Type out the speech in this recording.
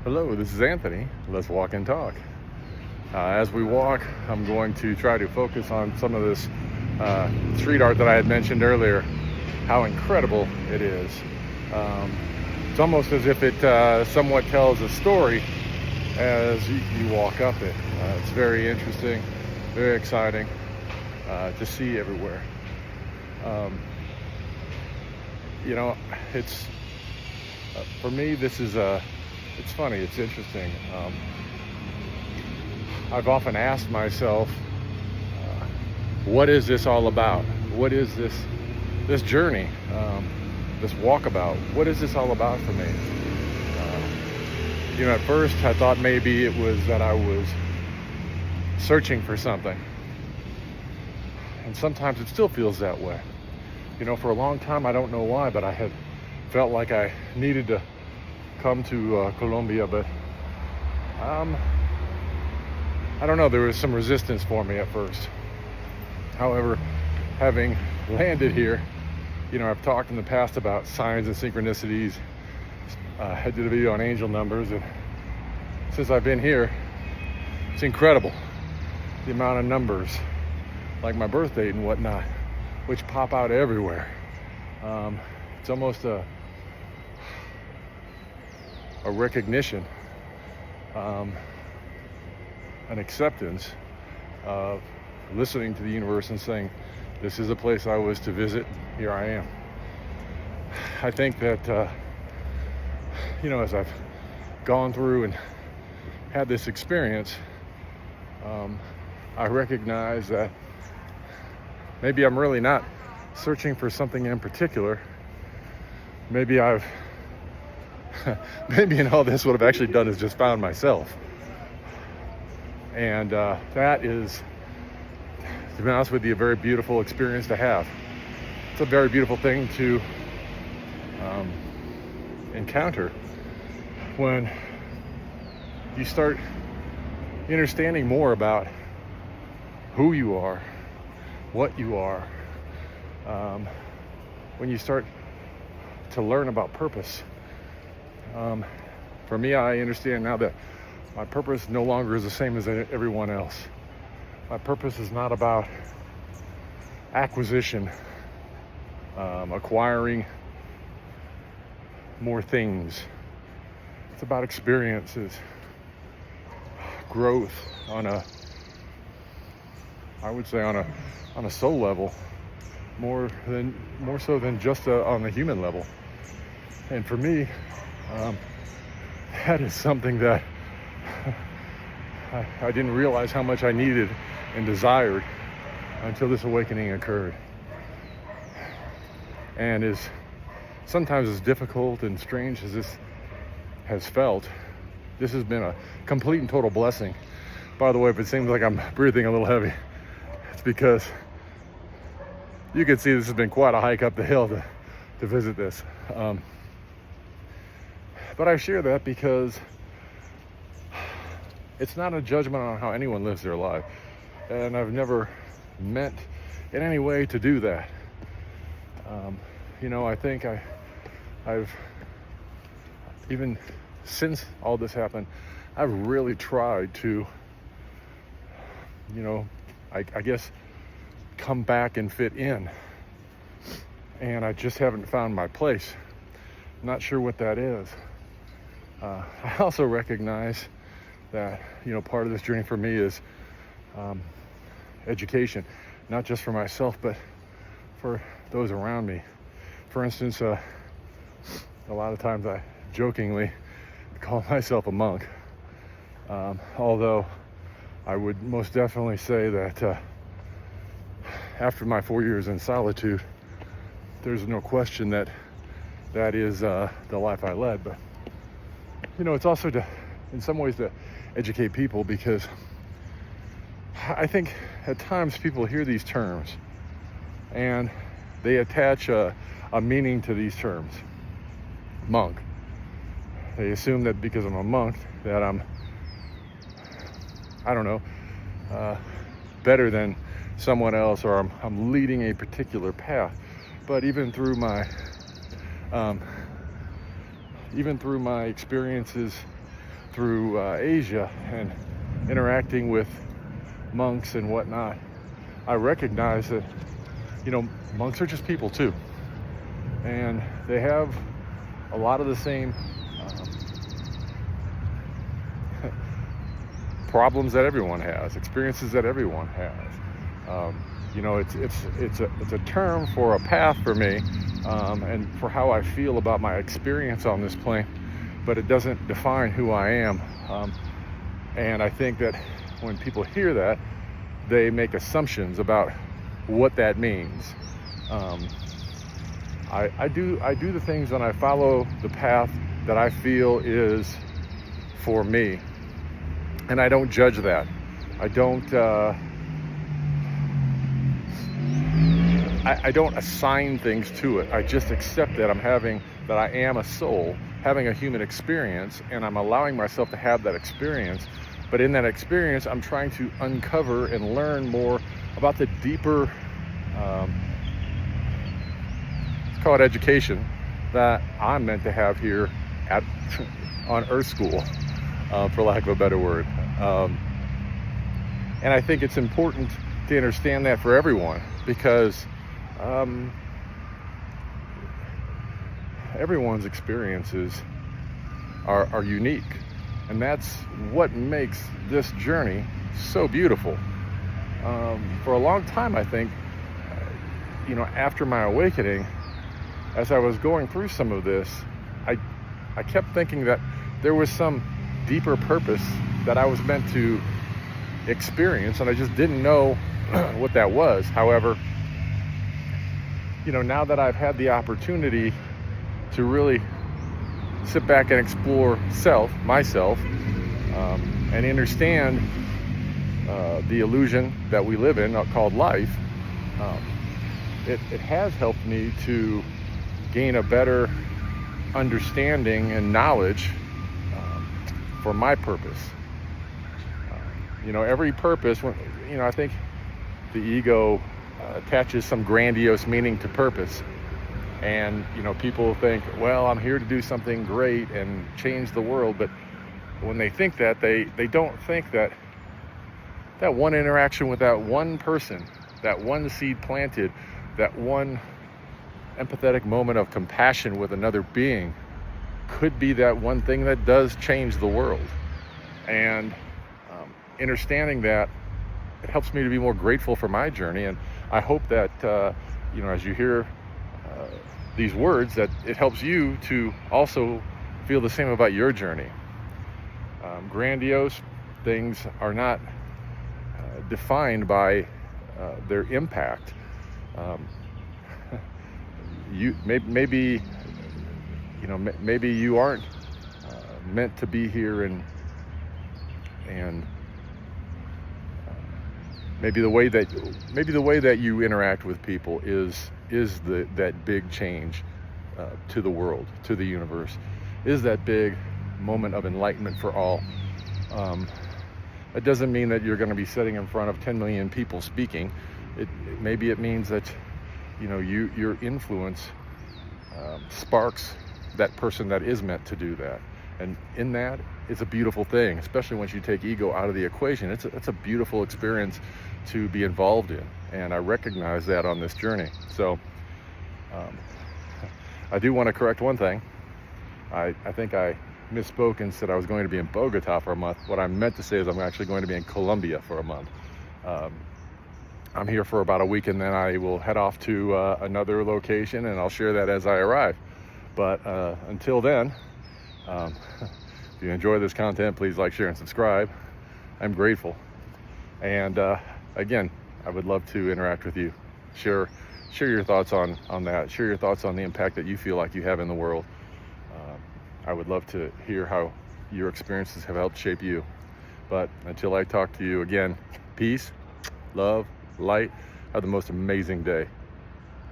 Hello, this is Anthony. Let's walk and talk. As we walk, I'm going to try to focus on some of this street art that I had mentioned earlier, how incredible it is. It's almost as if it somewhat tells a story as you walk up it. It's very interesting, very exciting to see everywhere. Um, it's for me, this is it's funny, it's interesting. I've often asked myself, what is this all about? What is this journey, this walkabout? What is this all about for me? At first I thought maybe it was that I was searching for something. And sometimes it still feels that way. For a long time, I don't know why, but I had felt like I needed to come to Colombia, but I don't know, there was some resistance for me at first. However, having landed here, I've talked in the past about signs and synchronicities. I did a video on angel numbers, and since I've been here, it's incredible the amount of numbers, like my birth date and whatnot, which pop out everywhere. It's almost a recognition, an acceptance of listening to the universe and saying, this is a place I was to visit, here I am. I think that, as I've gone through and had this experience, I recognize that maybe I'm really not searching for something in particular. Maybe in all this, what I've actually done is just found myself. And that is, to be honest with you, a very beautiful experience to have. It's a very beautiful thing to encounter when you start understanding more about who you are, what you are, when you start to learn about purpose. For me, I understand now that my purpose no longer is the same as everyone else. My purpose is not about acquisition, acquiring more things. It's about experiences, growth on a soul level, more so than just on the human level. And for me, that is something that I didn't realize how much I needed and desired until this awakening occurred. And sometimes as difficult and strange as this has felt, this has been a complete and total blessing. By the way, if it seems like I'm breathing a little heavy, it's because you can see this has been quite a hike up the hill to visit this. But I share that because it's not a judgment on how anyone lives their life. And I've never meant in any way to do that. I think I've even since all this happened, I've really tried to, I guess, come back and fit in. And I just haven't found my place. Not sure what that is. I also recognize that, part of this journey for me is education, not just for myself, but for those around me. For instance, a lot of times I jokingly call myself a monk, although I would most definitely say that after my 4 years in solitude, there's no question that is the life I led. But it's also in some ways to educate people, because I think at times people hear these terms and they attach a meaning to these terms. Monk. They assume that because I'm a monk that I'm, better than someone else, or I'm leading a particular path. But even through my experiences through Asia and interacting with monks and whatnot, I recognize that, monks are just people too. And they have a lot of the same problems that everyone has, experiences that everyone has. It's a term for a path for me, and for how I feel about my experience on this plane, but it doesn't define who I am. And I think that when people hear that, they make assumptions about what that means. I do the things and I follow the path that I feel is for me, and I don't judge that. I don't assign things to it. I just accept that I am a soul having a human experience, and I'm allowing myself to have that experience. But in that experience, I'm trying to uncover and learn more about the deeper, let's call it education, that I'm meant to have here on Earth School, for lack of a better word. And I think it's important to understand that for everyone, because everyone's experiences are unique, and that's what makes this journey so beautiful. For a long time, I think, after my awakening, as I was going through some of this, I kept thinking that there was some deeper purpose that I was meant to experience, and I just didn't know what that was. However, now that I've had the opportunity to really sit back and explore myself, and understand the illusion that we live in, called life, it has helped me to gain a better understanding and knowledge for my purpose. Every purpose, I think the ego attaches some grandiose meaning to purpose. And, people think, well, I'm here to do something great and change the world. But when they think that, they don't think that one interaction with that one person, that one seed planted, that one empathetic moment of compassion with another being could be that one thing that does change the world. And understanding that, it helps me to be more grateful for my journey. And I hope that, as you hear these words, that it helps you to also feel the same about your journey. Grandiose things are not defined by their impact. Maybe you aren't meant to be here, and maybe the way that you interact with people is that big change to the world, to the universe, is that big moment of enlightenment for all. It doesn't mean that you're going to be sitting in front of 10 million people speaking. Maybe it means that your influence sparks that person that is meant to do that, and in that, it's a beautiful thing. Especially once you take ego out of the equation, it's a beautiful experience to be involved in, and I recognize that on this journey. So I do want to correct one thing. I think I misspoke and said I was going to be in Bogota for a month. What I meant to say is I'm actually going to be in Colombia for a month. I'm here for about a week, and then I will head off to another location, and I'll share that as I arrive. But until then, if you enjoy this content, please like, share, and subscribe. I'm grateful. And again, I would love to interact with you. Share your thoughts on that. Share your thoughts on the impact that you feel like you have in the world. I would love to hear how your experiences have helped shape you. But until I talk to you again, peace, love, light. Have the most amazing day.